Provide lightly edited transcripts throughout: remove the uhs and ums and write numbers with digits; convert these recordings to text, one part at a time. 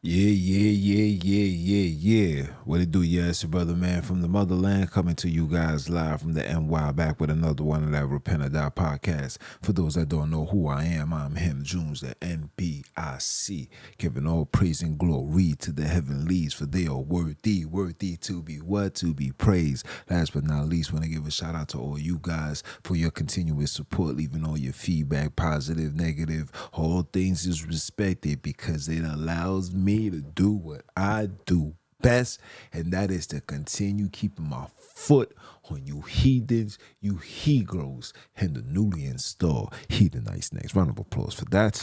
Yeah. What it do? Yeah, it's your brother, man, from the motherland, coming to you guys live from the NY, back with another one of that Repent or Die podcast. For those that don't know who I am, I'm him, Junes, the NBIC, giving all praise and glory to the heavenlies, for they are worthy to be what? To be praised. Last but not least, want to give a shout out to all you guys for your continuous support, leaving all your feedback, positive, negative, all things is respected, because it allows me to do what I do best, and that is to continue keeping my foot on you heathens, you he-gros, and the newly installed heathenites next. Round of applause for that.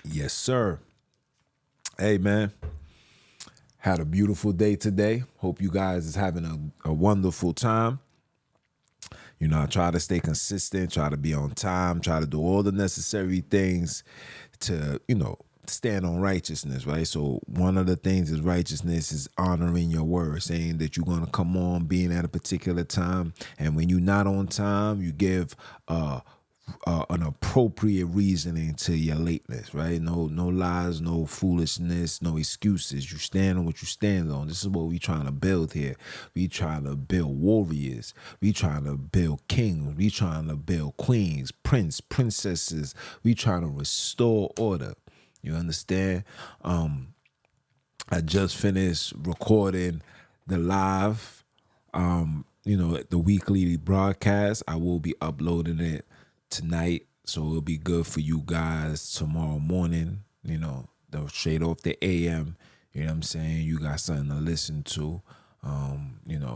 Yes, sir. Hey, man. Had a beautiful day today. Hope you guys is having a wonderful time. You know, I try to stay consistent, try to be on time, try to do all the necessary things to, stand on righteousness, right? So one of the things is righteousness is honoring your word, saying that you're going to come on being at a particular time. And when you're not on time, you give an appropriate reasoning to your lateness, right? No lies, no foolishness, no excuses. You stand on what you stand on. This is what we trying to build here. We trying to build warriors. We trying to build kings. We trying to build queens, princesses. We trying to restore order. You understand? I just finished recording the live, the weekly broadcast. I will be uploading it tonight, so it'll be good for you guys tomorrow morning, straight off the AM. You know what I'm saying? You got something to listen to.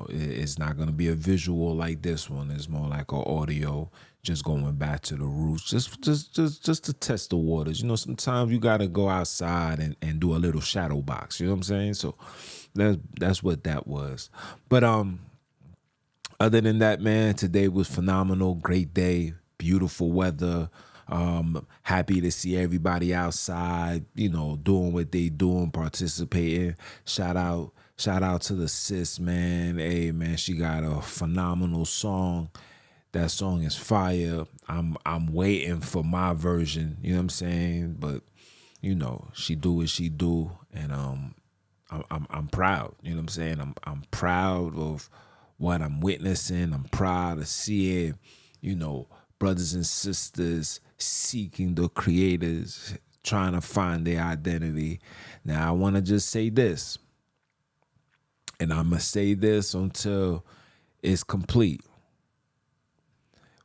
It's not going to be a visual like this one. It's more like an audio, just going back to the roots, just to test the waters. Sometimes you got to go outside and do a little shadow box. You know what I'm saying? So that's what that was. But other than that, man, today was phenomenal. Great day. Beautiful weather. Happy to see everybody outside, doing what they doing, participating. Shout out to the sis, man. Hey, man, she got a phenomenal song. That song is fire. I'm waiting for my version, you know what I'm saying? But, she do what she do, and I'm proud, you know what I'm saying? I'm proud of what I'm witnessing. I'm proud to see it, brothers and sisters seeking the creators, trying to find their identity. Now, I want to just say this, and I'm going to say this until it's complete.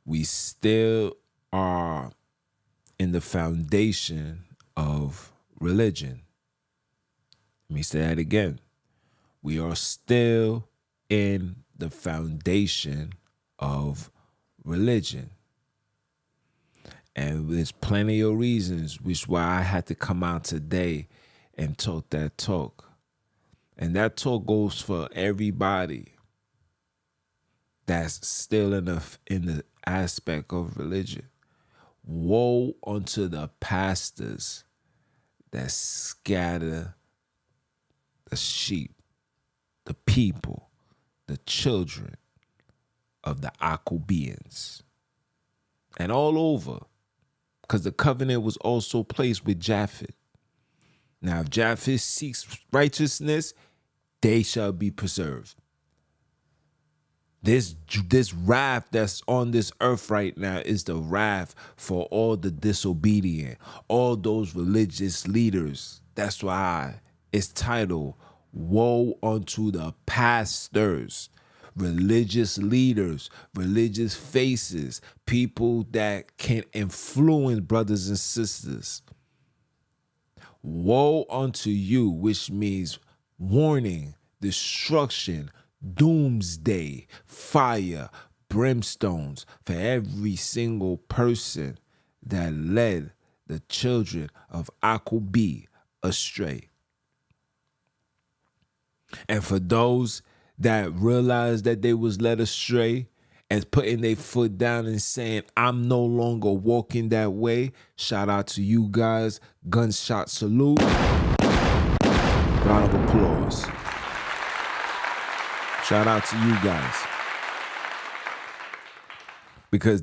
We still are in the foundation of religion. Let me say that again. We are still in the foundation of religion. And there's plenty of reasons which why I had to come out today and talk that talk. And that talk goes for everybody that's still in the aspect of religion. Woe unto the pastors that scatter the sheep, the people, the children of the Akubians, and all over. Because the covenant was also placed with Japheth. Now, if Japheth seeks righteousness, they shall be preserved. This wrath that's on this earth right now is the wrath for all the disobedient, all those religious leaders. That's why it's titled, Woe unto the pastors. Religious leaders, religious faces, people that can influence brothers and sisters. Woe unto you, which means warning, destruction, doomsday, fire, brimstones for every single person that led the children of Akubi astray. And for those that realized that they was led astray and putting their foot down and saying, I'm no longer walking that way, shout out to you guys. Gunshot salute. Round of applause. Shout out to you guys. Because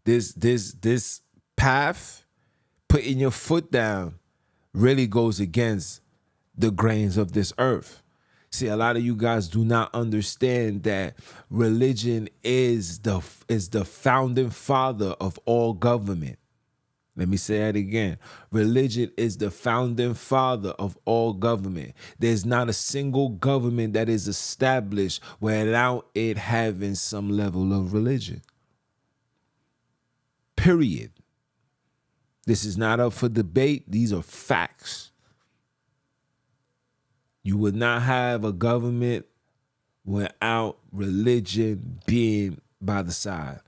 This path, putting your foot down, really goes against the grains of this earth. See, a lot of you guys do not understand that religion is the founding father of all government. Let me say that again. Religion is the founding father of all government. There's not a single government that is established without it having some level of religion. Period. This is not up for debate. These are facts. You would not have a government without religion being by the side,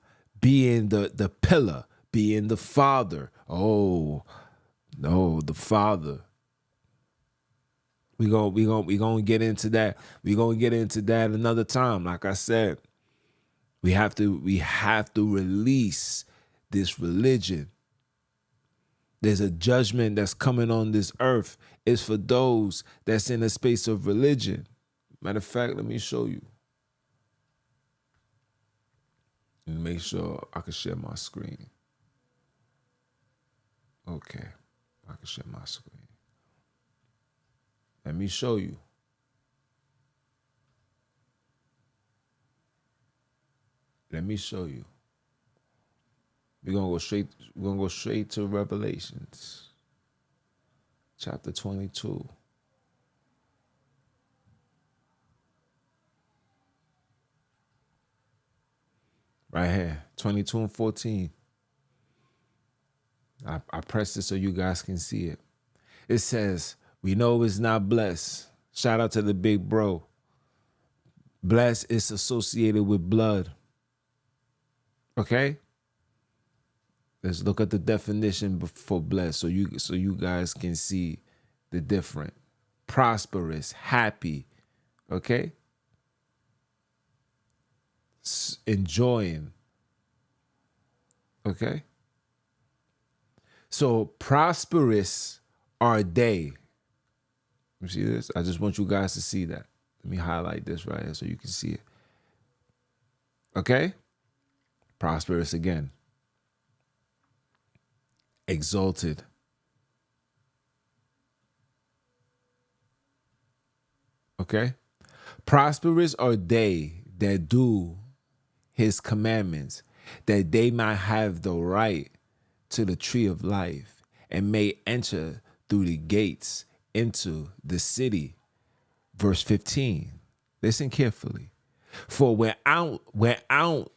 being the pillar, being the father. Oh, no, the father. We gonna get into that. We gonna get into that another time. Like I said, we have to release this religion. There's a judgment that's coming on this earth. It's for those that's in a space of religion. Matter of fact, let me show you. And make sure I can share my screen. Okay, I can share my screen. Let me show you. Let me show you. We're gonna go straight to Revelations, chapter 22. Right here, 22 and 14. I pressed it so you guys can see it. It says, we know it's not blessed. Shout out to the big bro. Blessed is associated with blood. Okay? Let's look at the definition for blessed so you guys can see the different. Prosperous, happy, okay? Enjoying, okay? So prosperous are they. You see this? I just want you guys to see that. Let me highlight this right here so you can see it. Okay? Prosperous again. Exalted. Okay? Prosperous are they that do his commandments, that they might have the right to the tree of life and may enter through the gates into the city. Verse 15. Listen carefully. For without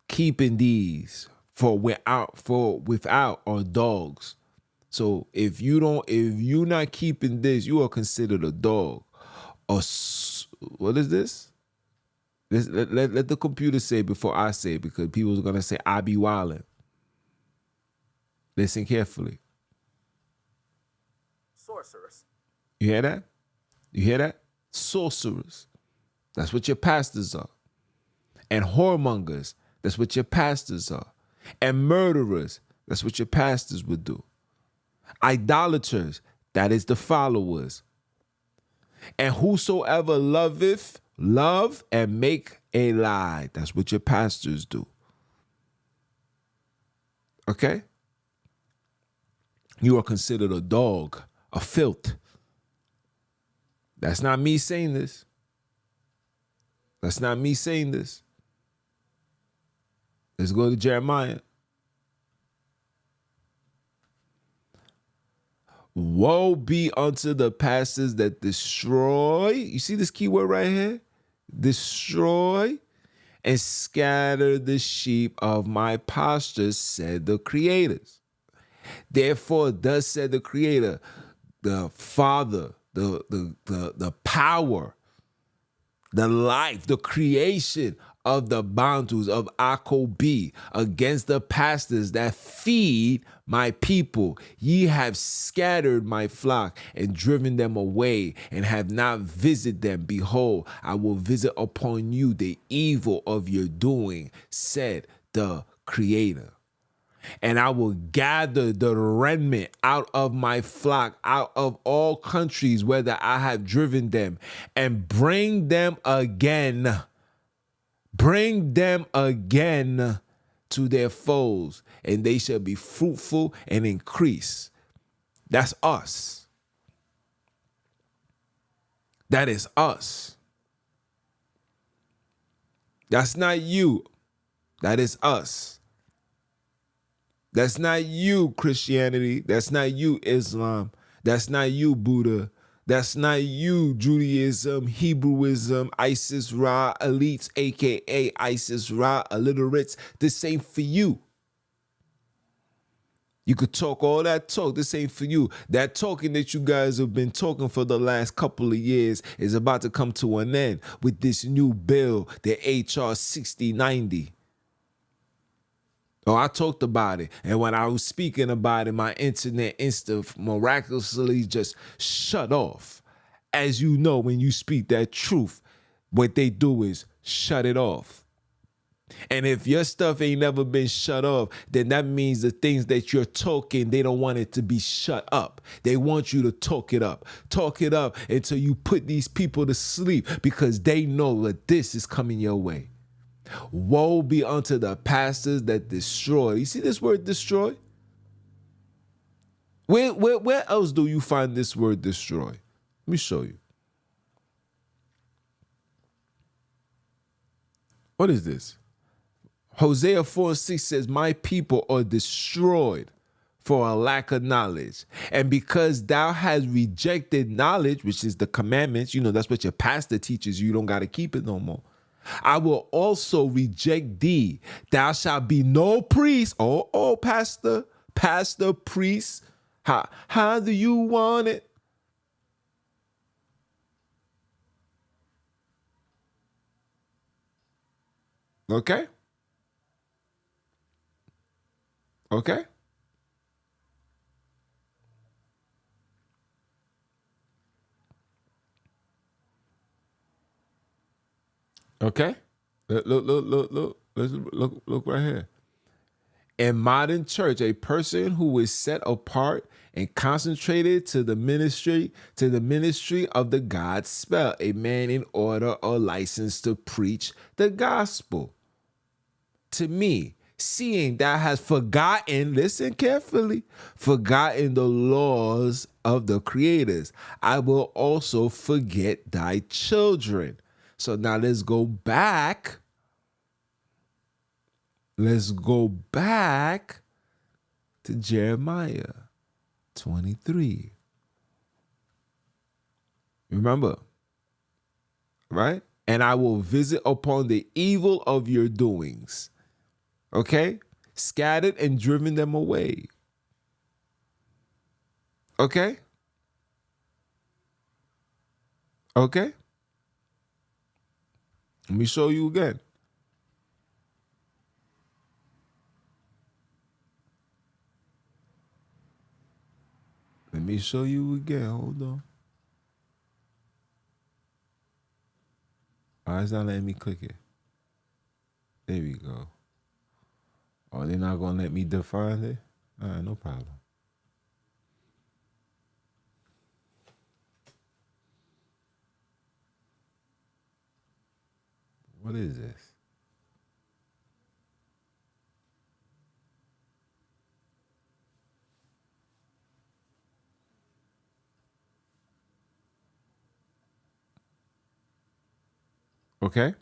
keeping these, for without are dogs. So if you're not keeping this, you are considered a dog. Or what is this? Let the computer say before I say it, because people are gonna say I be wildin'. Listen carefully. Sorcerers. You hear that? You hear that? Sorcerers. That's what your pastors are. And whoremongers. That's what your pastors are. And murderers. That's what your pastors would do. Idolaters. That is the followers. And whosoever loveth, love and make a lie. That's what your pastors do. Okay? You are considered a dog, a filth. That's not me saying this. That's not me saying this. Let's go to Jeremiah. Woe be unto the pastors that destroy. You see this key word right here? Destroy and scatter the sheep of my pastures, said the creators. Therefore, thus said the Creator, the Father, the power, the life, the creation of the bounties of Akobi against the pastors that feed my people. Ye have scattered my flock and driven them away and have not visited them. Behold, I will visit upon you the evil of your doing, said the Creator. And I will gather the remnant out of my flock, out of all countries whether I have driven them, and bring them again to their foes, and they shall be fruitful and increase. That's us. That is us. That's not you. That is us. That's not you, Christianity. That's not you, Islam. That's not you, Buddha. That's not you, Judaism, Hebrewism, Isis Ra, elites, aka Isis Ra, illiterates. This ain't for you. You could talk all that talk. This ain't for you. That talking that you guys have been talking for the last couple of years is about to come to an end with this new bill, the HR 6090. Oh, I talked about it. And when I was speaking about it, my internet miraculously just shut off. As you know, when you speak that truth, what they do is shut it off. And if your stuff ain't never been shut off, then that means the things that you're talking, they don't want it to be shut up. They want you to talk it up. Talk it up until you put these people to sleep, because they know that this is coming your way. Woe be unto the pastors that destroy. You see this word destroy? Where else do you find this word destroy? Let me show you. What is this? Hosea 4:6 says, my people are destroyed for a lack of knowledge. And because thou hast rejected knowledge, which is the commandments, that's what your pastor teaches you. You don't got to keep it no more. I will also reject thee. Thou shalt be no priest. Oh, pastor, priest. How do you want it? Okay. Okay. Okay. Look. Let's look right here. In modern church, a person who is set apart and concentrated to the ministry of the gospel, a man in order or licensed to preach the gospel. To me, seeing thou hast forgotten, listen carefully, forgotten the laws of the creators, I will also forget thy children. So now let's go back. Let's go back to Jeremiah 23. Remember, right? And I will visit upon the evil of your doings. Okay? Scattered and driven them away. Okay? Okay? Let me show you again. Let me show you again. Hold on. Why is not letting me click it? There we go. Oh, they're not going to let me define it? All right, no problem. What is this? Okay.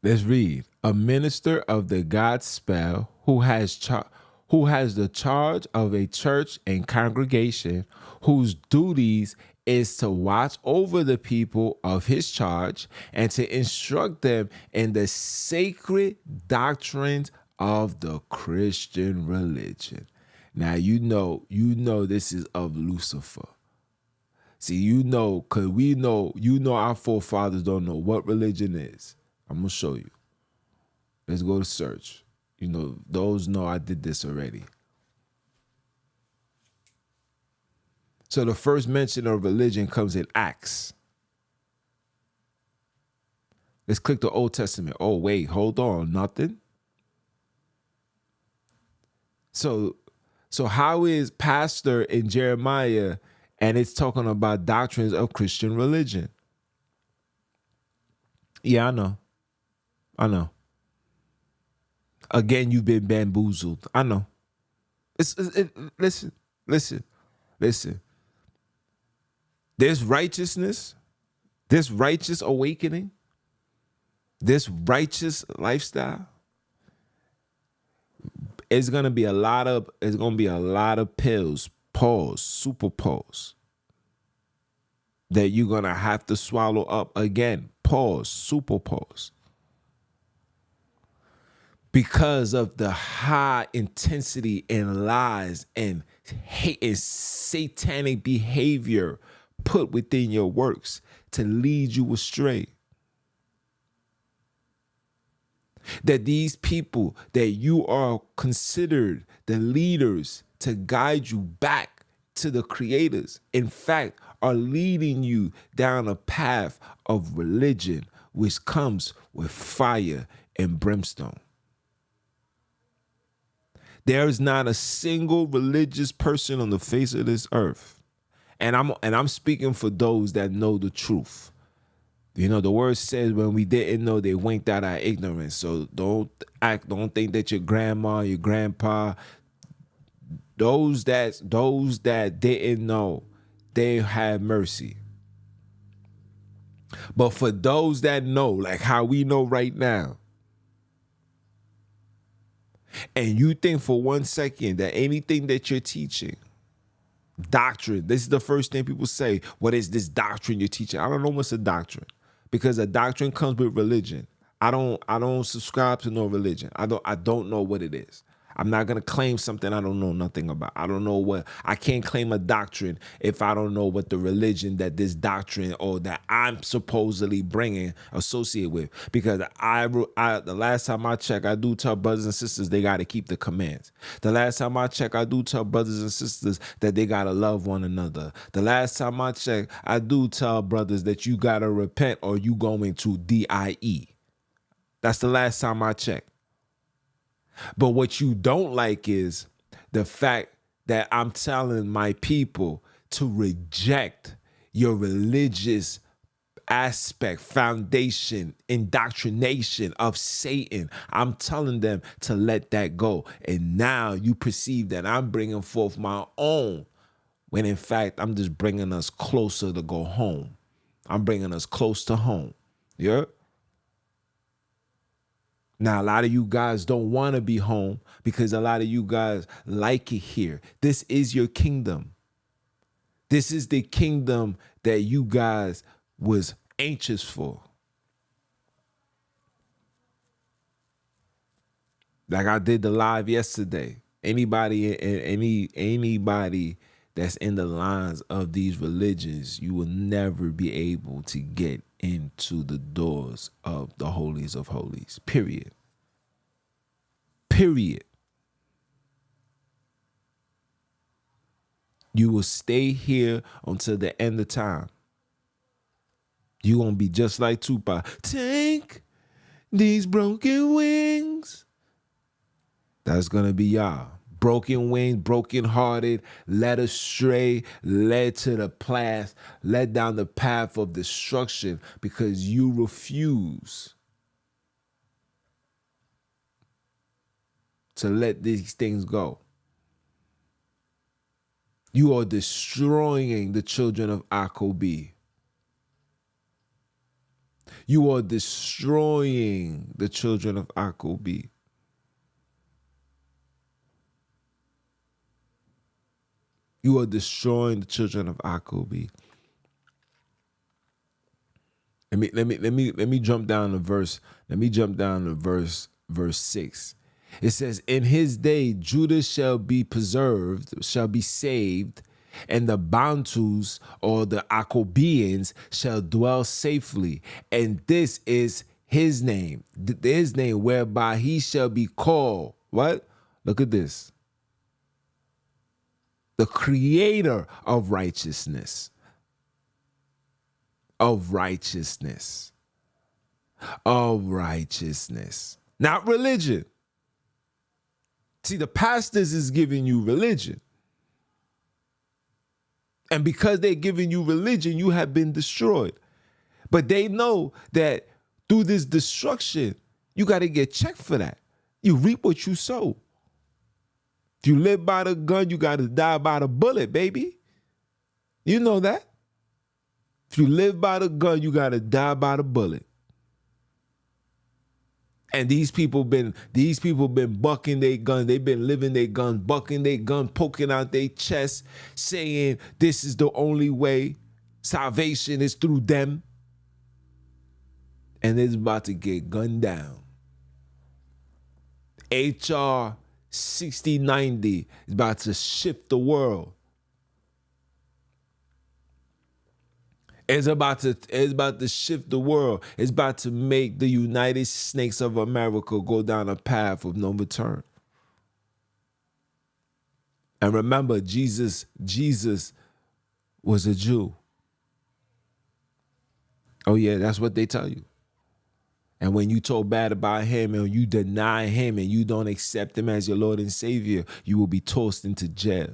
Let's read. A minister of the gospel who has the charge of a church and congregation, whose duties is to watch over the people of his charge and to instruct them in the sacred doctrines of the Christian religion. Now you know this is of Lucifer. See, because we know, our forefathers don't know what religion is. I'm going to show you. Let's go to search. Those know I did this already. So the first mention of religion comes in Acts. Let's click the Old Testament. Oh, wait, hold on. Nothing? So how is pastor in Jeremiah, and it's talking about doctrines of Christian religion? Yeah, I know. I know. Again, you've been bamboozled. I know. Listen, listen, listen. There's righteousness, this righteous awakening, this righteous lifestyle. It's gonna be a lot of pills, pause, super pause, that you're gonna have to swallow up again. Pause, super pause. Because of the high intensity and lies and hate and satanic behavior put within your works to lead you astray. That these people that you are considered the leaders to guide you back to the creators, in fact, are leading you down a path of religion, which comes with fire and brimstone. There is not a single religious person on the face of this earth, and I'm speaking for those that know the truth. You know, the word says when we didn't know, they winked out our ignorance. So don't think that your grandma, your grandpa, those that didn't know, they have mercy. But for those that know, like how we know right now, and you think for 1 second that anything that you're teaching, doctrine, this is the first thing people say, what is this doctrine you're teaching? I don't know what's a doctrine. Because a doctrine comes with religion. I don't subscribe to no religion. I don't know what it is. I'm not gonna claim something I don't know nothing about. I can't claim a doctrine if I don't know what the religion that this doctrine or that I'm supposedly bringing associate with. Because the last time I check, I do tell brothers and sisters they got to keep the commands. The last time I check, I do tell brothers and sisters that they got to love one another. The last time I check, I do tell brothers that you got to repent or you going to DIE. That's the last time I checked. But what you don't like is the fact that I'm telling my people to reject your religious aspect, foundation, indoctrination of Satan. I'm telling them to let that go. And now you perceive that I'm bringing forth my own, when in fact, I'm just bringing us closer to go home. I'm bringing us close to home. Yeah? Now, a lot of you guys don't want to be home because a lot of you guys like it here. This is your kingdom. This is the kingdom that you guys was anxious for. Like I did the live yesterday. Anybody that's in the lines of these religions, you will never be able to get into the doors of the holies of holies. Period. Period. You will stay here until the end of time. You're going to be just like Tupac. Take these broken wings. That's going to be y'all. Broken wings, broken hearted, led astray, led to the path, led down the path of destruction because you refuse to let these things go. You are destroying the children of Akobi. You are destroying the children of Akobi. You are destroying the children of Akobi. Let me jump down to verse. Let me jump down to verse 6. It says, in his day, Judah shall be preserved, shall be saved, and the Bantus or the Akobians shall dwell safely. And this is his name, whereby he shall be called. What? Look at this. The creator of righteousness. Of righteousness. Of righteousness. Not religion. See, the pastors is giving you religion. And because they're giving you religion, you have been destroyed. But they know that through this destruction, You got to get checked for that. You reap what you sow. If you live by the gun, you got to die by the bullet, baby. You know that. If you live by the gun, you got to die by the bullet. And these people been bucking their gun. They've been living their gun, bucking their gun, poking out their chest, saying this is the only way. Salvation is through them. And it's about to get gunned down. HR 6090 is about to shift the world. It's about to shift the world. It's about to make the United Snakes of America go down a path of no return. And remember, Jesus was a Jew. Oh yeah, that's what they tell you. And when you talk bad about him and you deny him and you don't accept him as your Lord and Savior, you will be tossed into jail.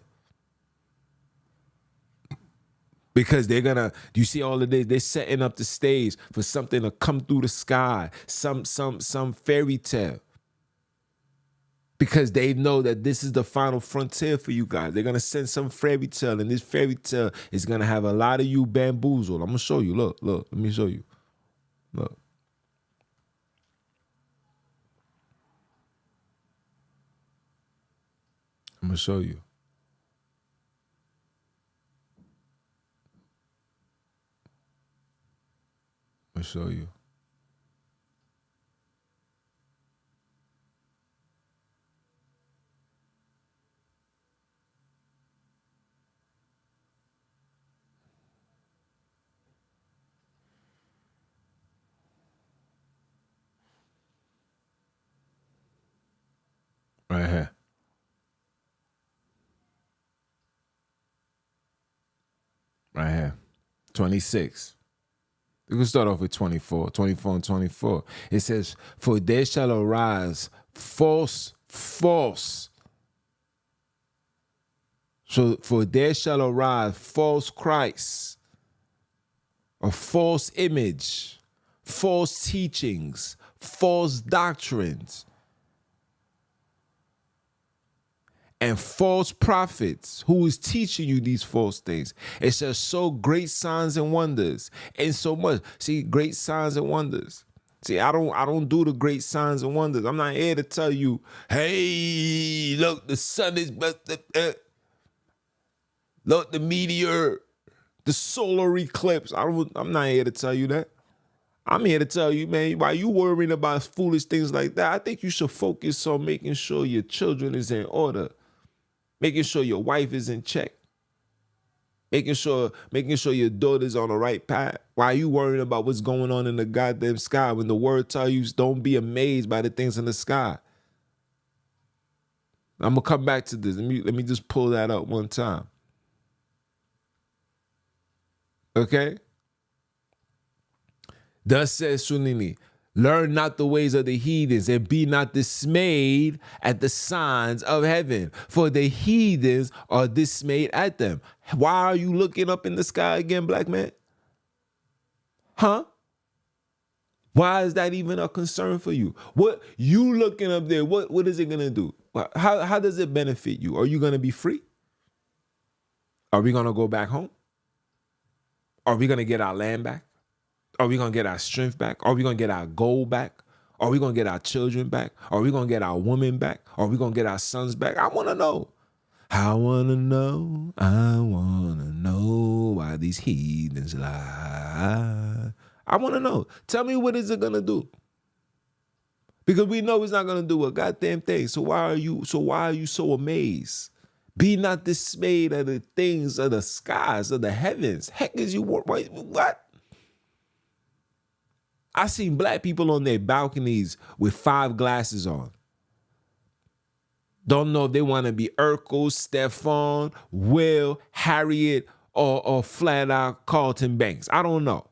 Because they're gonna, you see all of this, they're setting up the stage for something to come through the sky, some fairy tale. Because they know that this is the final frontier for you guys. They're gonna send some fairy tale, and this fairy tale is gonna have a lot of you bamboozled. I'm gonna show you. Look, let me show you. Look. I'm gonna show you. Show you. Right here. Right here. 26. We can start off with 24 and 24. It says, for there shall arise false. So for there shall arise false Christ, a false image, false teachings, false doctrines, and false prophets who is teaching you these false things. It shall show great signs and wonders. And so much. See, great signs and wonders. See, I don't do the great signs and wonders. I'm not here to tell you, hey, look, the sun is look, the meteor, the solar eclipse. I'm not here to tell you that. I'm here to tell you, man, while you worrying about foolish things like that, I think you should focus on making sure your children is in order. Making sure your wife is in check. Making sure your daughter's on the right path. Why are you worrying about what's going on in the goddamn sky when the word tells you don't be amazed by the things in the sky? I'm going to come back to this. Let me just pull that up one time. Okay? Thus says Sunini, learn not the ways of the heathens and be not dismayed at the signs of heaven, for the heathens are dismayed at them. Why are you looking up in the sky again, black man? Huh? Why is that even a concern for you? What you looking up there, what is it going to do? How does it benefit you? Are you going to be free? Are we going to go back home? Are we going to get our land back? Are we going to get our strength back? Are we going to get our gold back? Are we going to get our children back? Are we going to get our women back? Are we going to get our sons back? I want to know. I want to know. I want to know why these heathens lie. I want to know. Tell me, what is it going to do? Because we know it's not going to do a goddamn thing. So why are you so amazed? Be not dismayed at the things of the skies, of the heavens. Heck is you what? I seen black people on their balconies with 5 glasses on. Don't know if they want to be Urkel, Stefan, Will, Harriet, or flat out Carlton Banks. I don't know.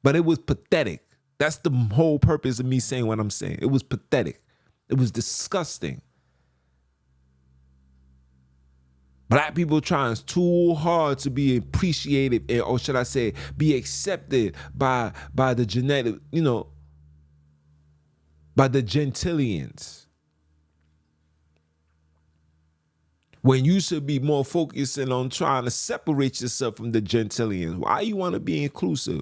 But it was pathetic. That's the whole purpose of me saying what I'm saying. It was pathetic. It was disgusting. Black people trying too hard to be appreciated, or should I say, be accepted by the genetic, by the Gentilians, when you should be more focusing on trying to separate yourself from the Gentilians. Why you want to be inclusive?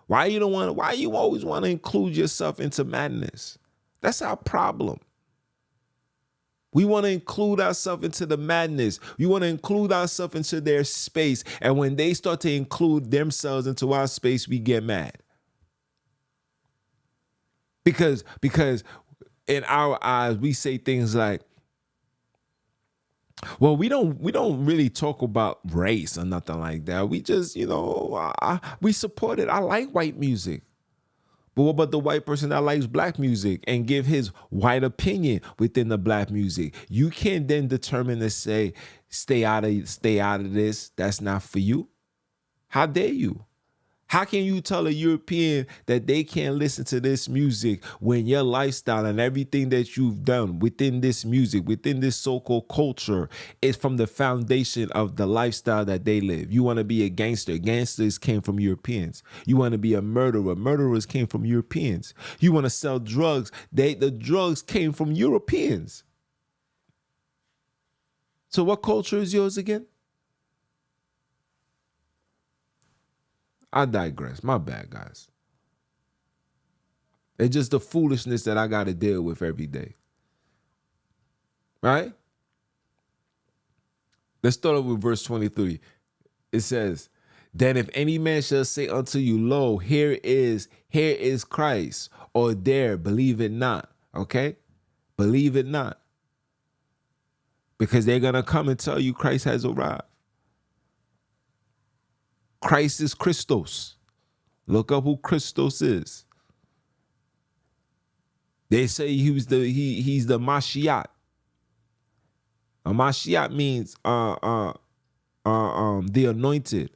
Why you don't want to, why you always want to include yourself into madness? That's our problem. We want to include ourselves into the madness. We want to include ourselves into their space. And when they start to include themselves into our space, we get mad. Because in our eyes, we say things like, well, we don't really talk about race or nothing like that. We just, we support it. I like white music. But what about the white person that likes black music and give his white opinion within the black music? You can't then determine to say, stay out of this. That's not for you. How dare you? How can you tell a European that they can't listen to this music when your lifestyle and everything that you've done within this music, within this so-called culture, is from the foundation of the lifestyle that they live? You want to be a gangster. Gangsters came from Europeans. You want to be a murderer. Murderers came from Europeans. You want to sell drugs. The drugs came from Europeans. So what culture is yours again? I digress. My bad, guys. It's just the foolishness that I got to deal with every day. Right? Let's start off with verse 23. It says, then if any man shall say unto you, lo, here is Christ, or there, believe it not. Okay? Believe it not. Because they're going to come and tell you Christ has arrived. Christ is Christos. Look up who Christos is. They say he's the Mashiach. A Mashiach means the anointed.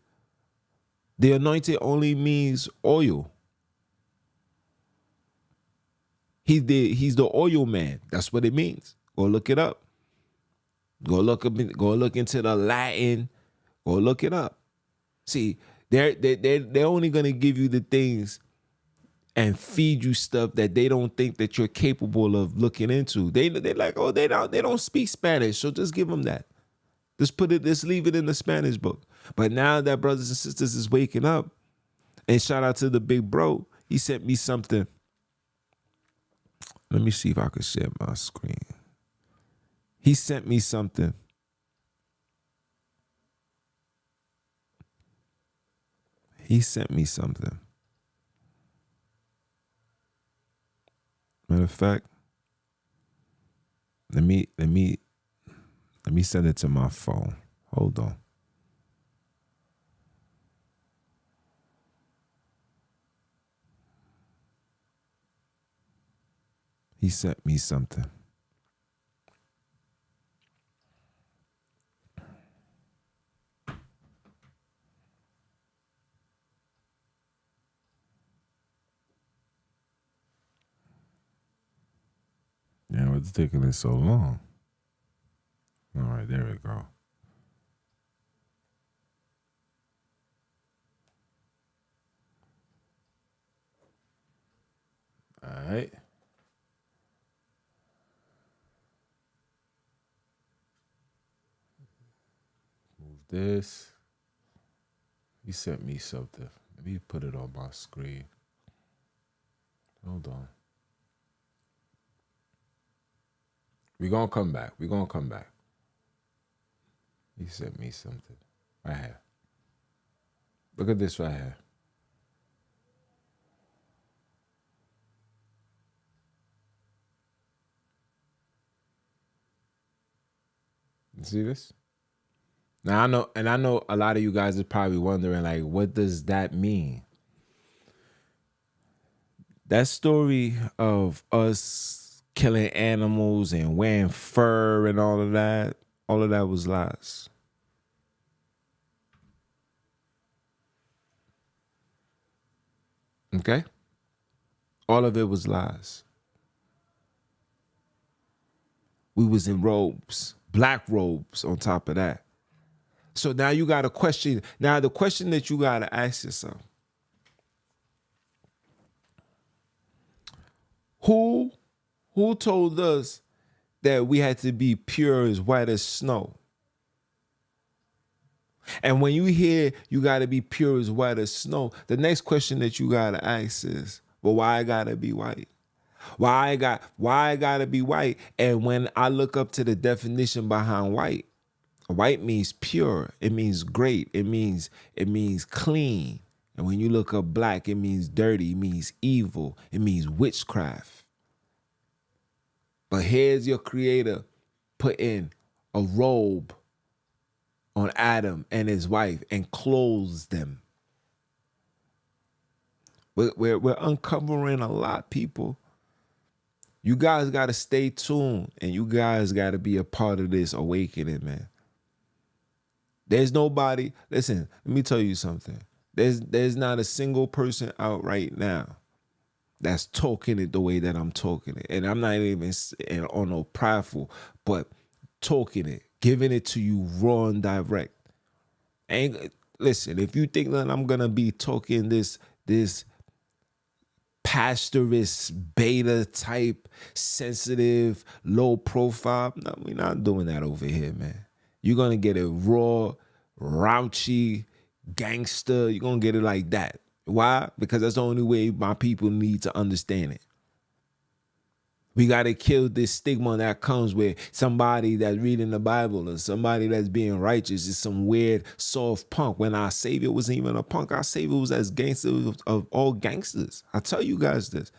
The anointed only means oil. He's the oil man. That's what it means. Go look it up. Go look into the Latin. Go look it up. See, they're only gonna give you the things and feed you stuff that they don't think that you're capable of looking into. They're like, oh, they don't speak Spanish, so just give them that. Just leave it in the Spanish book. But now that brothers and sisters is waking up, and shout out to the big bro, he sent me something. Let me see if I can share my screen. He sent me something. He sent me something. Matter of fact, let me send it to my phone. Hold on. He sent me something. Yeah, what's taking it so long? All right, there we go. All right. Move this. He sent me something. Let me put it on my screen. Hold on. We're going to come back. He sent me something. Right here. Look at this right here. You see this? Now I know a lot of you guys are probably wondering, like, what does that mean? That story of us killing animals and wearing fur and all of that was lies. Okay? All of it was lies. We was in robes, black robes on top of that. So now you got a question. Now the question that you got to ask yourself, who Who told us that we had to be pure as white as snow? And when you hear you got to be pure as white as snow, the next question that you got to ask is, well, why I got to be white? Why I gotta be white? And when I look up to the definition behind white, white means pure. It means great. It means clean. And when you look up black, it means dirty. It means evil. It means witchcraft. But here's your creator putting a robe on Adam and his wife and clothes them. We're uncovering a lot, people. You guys got to stay tuned, and you guys got to be a part of this awakening, man. There's nobody, listen, let me tell you something. There's not a single person out right now that's talking it the way that I'm talking it. And I'm not even on no prideful, but talking it, giving it to you raw and direct. And listen, if you think that I'm going to be talking this pastorist, beta type, sensitive, low profile. No, we're not doing that over here, man. You're going to get it raw, raunchy, gangster. You're going to get it like that. Why? Because that's the only way my people need to understand it. We got to kill this stigma that comes with somebody that's reading the Bible or somebody that's being righteous is some weird, soft punk. When our Savior wasn't even a punk, our Savior was as gangster of all gangsters. I tell you guys this.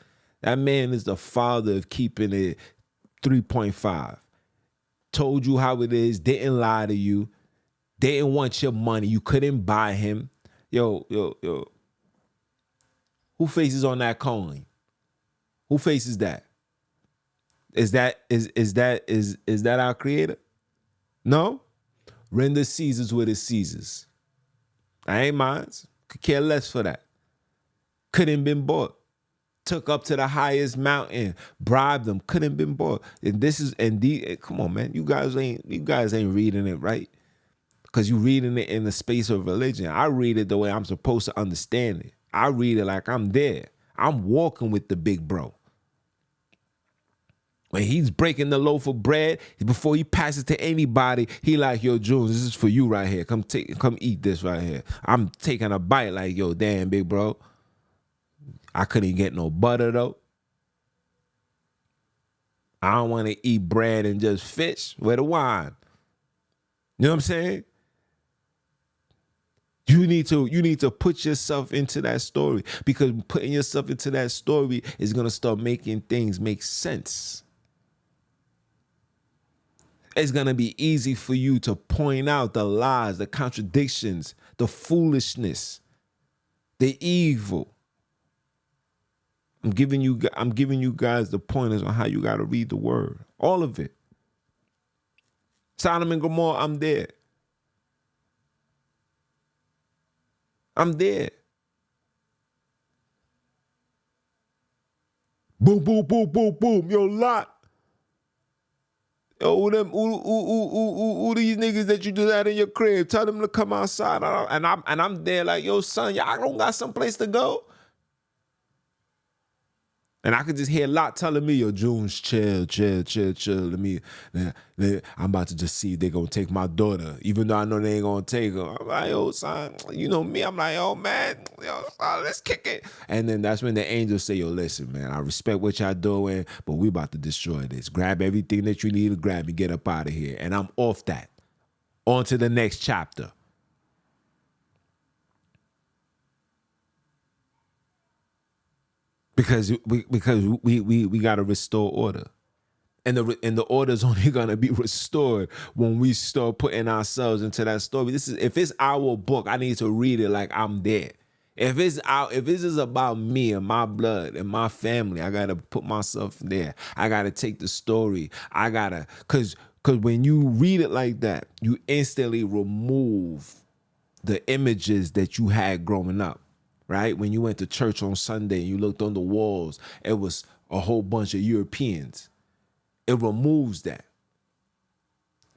That man is the father of keeping it 3.5. Told you how it is, didn't lie to you, didn't want your money. You couldn't buy him. Yo. Who faces on that coin? Who faces that? Is that our creator? No. Render Caesar's what is Caesar's. I ain't mine. Could care less for that. Couldn't been bought. Took up to the highest mountain, bribed them. Couldn't been bought. And this is come on, man. You guys ain't reading it right. Because you reading it in the space of religion. I read it the way I'm supposed to understand it. I read it like I'm there. I'm walking with the big bro. When he's breaking the loaf of bread, before he passes it to anybody, he like, yo, Jules, this is for you right here. Come eat this right here. I'm taking a bite like, yo, damn, big bro. I couldn't get no butter, though. I don't want to eat bread and just fish. Where the wine? You know what I'm saying? You need to put yourself into that story, because putting yourself into that story is going to start making things make sense. It's going to be easy for you to point out the lies, the contradictions, the foolishness, the evil. I'm giving you guys the pointers on how you got to read the word. All of it. Sodom and Gomorrah, I'm there. I'm there. Boom, boom, boom, boom, boom. Yo, Lot. Yo, who these niggas that you just had in your crib? Tell them to come outside. And I'm there like, yo, son, y'all don't got someplace to go. And I could just hear Lot telling me, yo, Junes, chill. I'm about to just see if they gonna take my daughter, even though I know they ain't gonna take her. I'm like, yo, son, you know me. I'm like, yo, man, yo, son, let's kick it. And then that's when the angels say, yo, listen, man, I respect what y'all doing, but we about to destroy this. Grab everything that you need to grab and get up out of here. And I'm off that. On to the next chapter. Because we got to restore order. And the order is only going to be restored when we start putting ourselves into that story. If it's our book, I need to read it like I'm there. If this is about me and my blood and my family, I got to put myself there. I got to take the story. Because when you read it like that, you instantly remove the images that you had growing up. Right? When you went to church on Sunday and you looked on the walls, it was a whole bunch of Europeans. It removes that.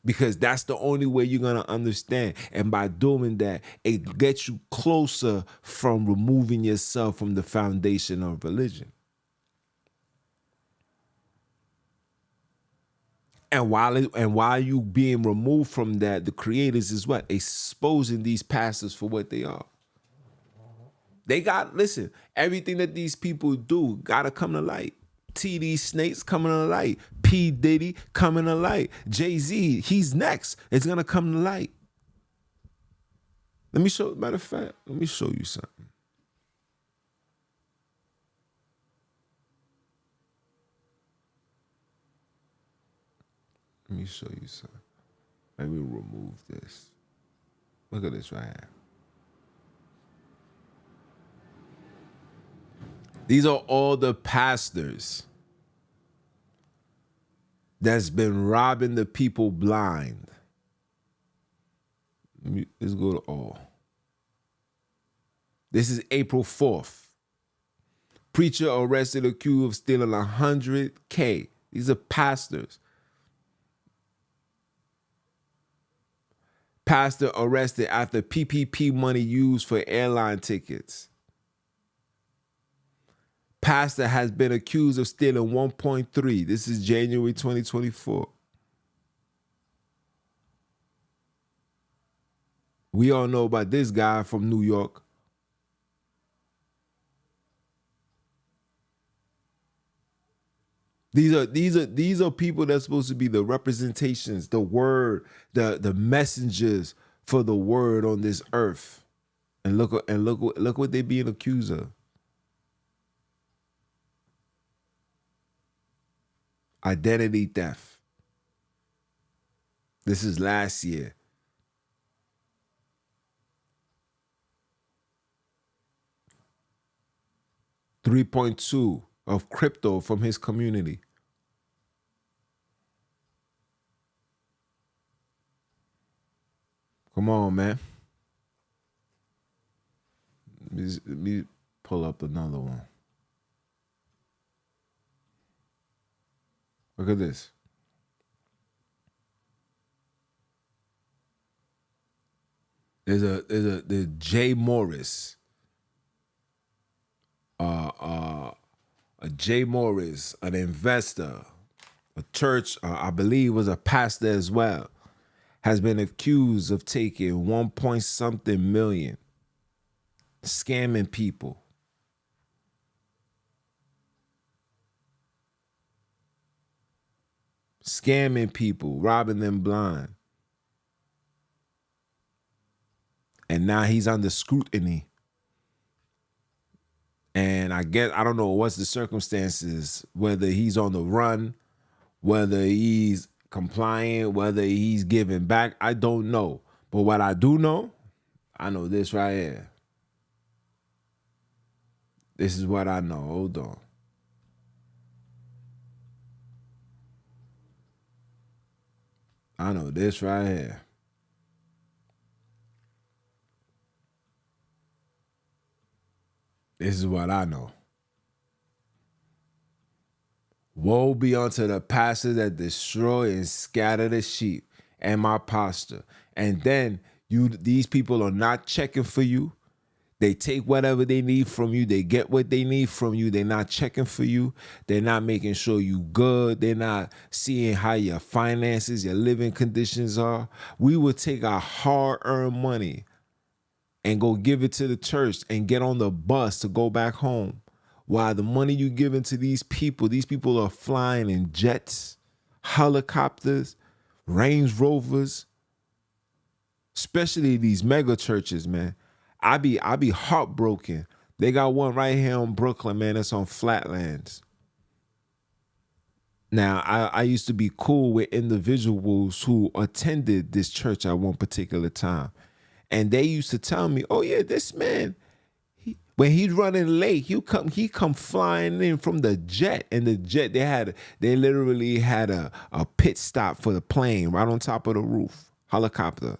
Because that's the only way you're going to understand. And by doing that, it gets you closer from removing yourself from the foundation of religion. And while you being removed from that, the creators is what? Exposing these pastors for what they are. They got, listen, everything that these people do gotta come to light. TD Snakes coming to light. P. Diddy coming to light. Jay-Z, he's next. It's gonna come to light. Matter of fact, let me show you something. Let me show you something. Let me remove this. Look at this right here. These are all the pastors that's been robbing the people blind. Let's go to all. This is April 4th. Preacher arrested accused of stealing $100K. These are pastors. Pastor arrested after PPP money used for airline tickets. Pastor has been accused of stealing 1.3. This is January 2024. We all know about this guy from New York. These are people that's supposed to be the representations, the word, the messengers for the word on this earth. And look what they're being accused of. Identity theft. This is last year. $3.2 of crypto from his community. Come on, man. Let me pull up another one. Look at this. There's Jay Morris. A Jay Morris, an investor, a church, I believe was a pastor as well, has been accused of taking 1-point-something million, scamming people. Scamming people, robbing them blind. And now he's under scrutiny. And I don't know what's the circumstances, whether he's on the run, whether he's compliant, whether he's giving back. I don't know. But what I do know, I know this right here. This is what I know. Hold on. I know this right here. This is what I know. Woe be unto the pastors that destroy and scatter the sheep and my pasture. And then these people are not checking for you. They take whatever they need from you. They get what they need from you. They're not checking for you. They're not making sure you good. They're not seeing how your finances, your living conditions are. We will take our hard-earned money and go give it to the church and get on the bus to go back home. While the money you giving to these people are flying in jets, helicopters, Range Rovers, especially these mega churches, man. I be heartbroken. They got one right here in Brooklyn, man. It's on Flatlands. Now, I used to be cool with individuals who attended this church at one particular time. And they used to tell me, oh yeah, this man, when he's running late, he come flying in from the jet. And the jet, they literally had a pit stop for the plane right on top of the roof. Helicopter.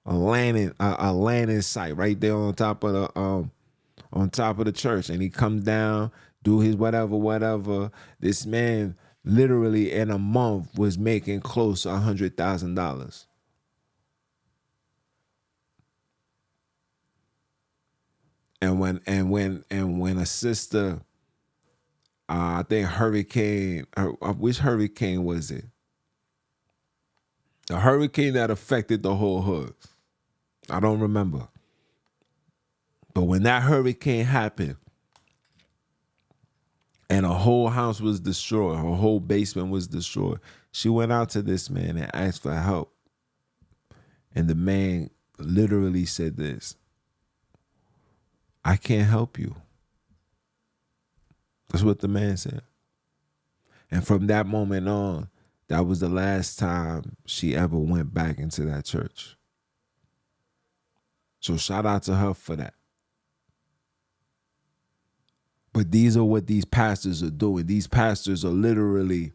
A landing site right there on top of the church. And he comes down, do his whatever. This man literally in a month was making close to $100,000. And when a sister, I think Hurricane, which hurricane was it? A hurricane that affected the whole hood. I don't remember. But when that hurricane happened and a whole house was destroyed, her whole basement was destroyed, she went out to this man and asked for help. And the man literally said this: I can't help you. That's what the man said. And from that moment on, that was the last time she ever went back into that church. So shout out to her for that. But these are what these pastors are doing. These pastors are literally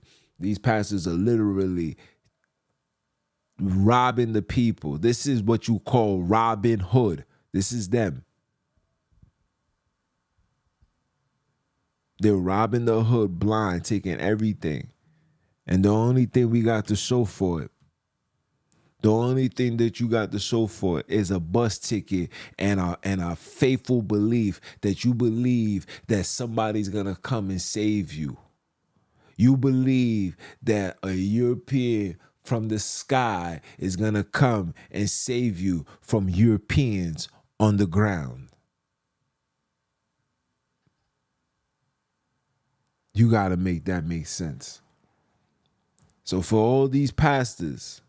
robbing the people. This is what you call Robin Hood. This is them. They're robbing the hood blind, taking everything. And the only thing we got to show for it, the only thing that you got to show for it is a bus ticket and a faithful belief that you believe that somebody's going to come and save you. You believe that a European from the sky is going to come and save you from Europeans on the ground. You got to make that make sense. So for all these pastors,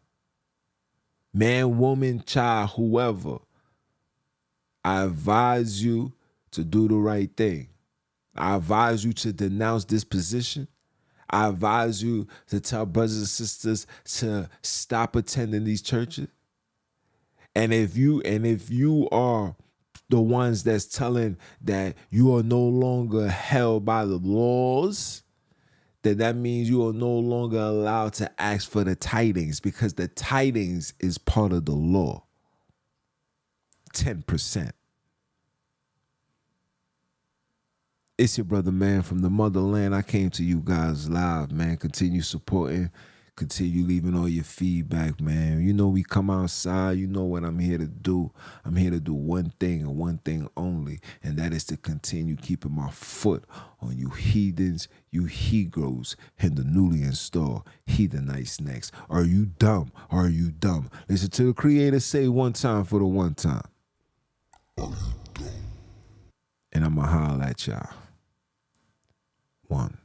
man, woman, child, whoever, I advise you to do the right thing. I advise you to denounce this position. I advise you to tell brothers and sisters to stop attending these churches. And if you are the ones that's telling that you are no longer held by the laws, then that means you are no longer allowed to ask for the tithings, because the tithings is part of the law. 10%. It's your brother, man, from the motherland. I came to you guys live, man. Continue supporting. Continue leaving all your feedback, man. You know we come outside. You know what I'm here to do. I'm here to do one thing and one thing only, and that is to continue keeping my foot on you heathens, you he-gros, and the newly installed heathenites next. Are you dumb? Are you dumb? Listen to the Creator say one time for the one time. And I'ma holler at y'all. One.